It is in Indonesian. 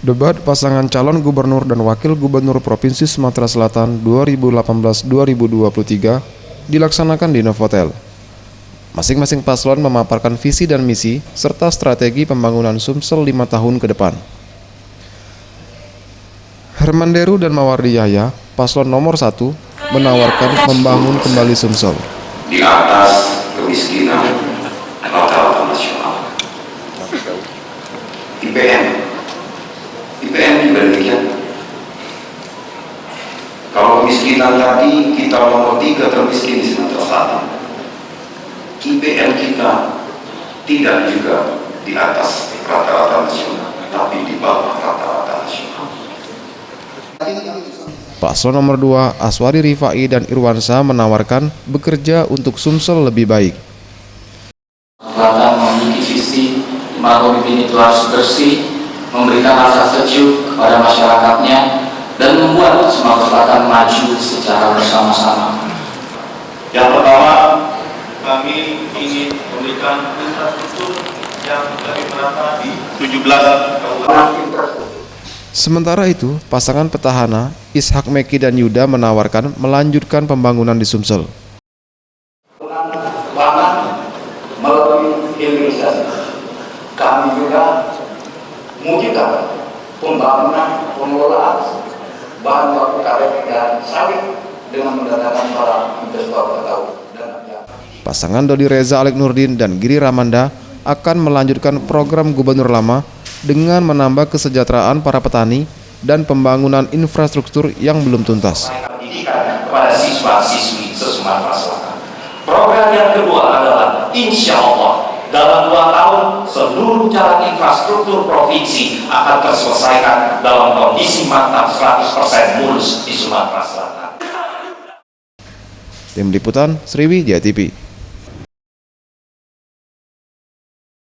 Debat pasangan calon gubernur dan wakil gubernur Provinsi Sumatera Selatan 2018-2023 dilaksanakan di Novotel. Masing-masing paslon memaparkan visi dan misi serta strategi pembangunan Sumsel 5 tahun ke depan. Herman Deru dan Mawardi Yahya, paslon nomor 1, menawarkan membangun kembali Sumsel. Di atas kemiskinan rata-rata nasional. IPM juga demikian. Kalau kemiskinan tadi kita nomor 3 termiskin di Sumatera Selatan, IPM kita tidak juga di atas rata-rata nasional, tapi di bawah rata-rata nasional. Paslon nomor 2, Aswari Rifai dan Irwansa menawarkan bekerja untuk Sumsel lebih baik. Selatan memiliki visi Mapemimpin itu harus bersih, memberikan rasa sejuk kepada masyarakatnya, dan membuat Sumatera Selatan maju secara bersama-sama. Yang pertama, kami ingin memberikan infrastruktur yang lebih merata di 17 kabupaten. Sementara itu, pasangan petahana Ishak Meki dan Yuda menawarkan melanjutkan pembangunan di Sumsel. Pangan melalui hilirisasi. Kami juga mewujudkan pembangunan pengelolaan bahan baku karet dan sawit dengan mendatangkan para investor tahu. Pasangan Dodi Reza Alik Nurdin dan Giri Ramanda akan melanjutkan program gubernur lama dengan menambah kesejahteraan para petani dan pembangunan infrastruktur yang belum tuntas. Pendidikan kepada siswa-siswi se-Sumatera Selatan. Program yang kedua adalah insya Allah dalam 2 tahun seluruh jalan infrastruktur provinsi akan terselesaikan dalam kondisi mantap 100% mulus di Sumatera Selatan. Tim Liputan Sriwijaya TV.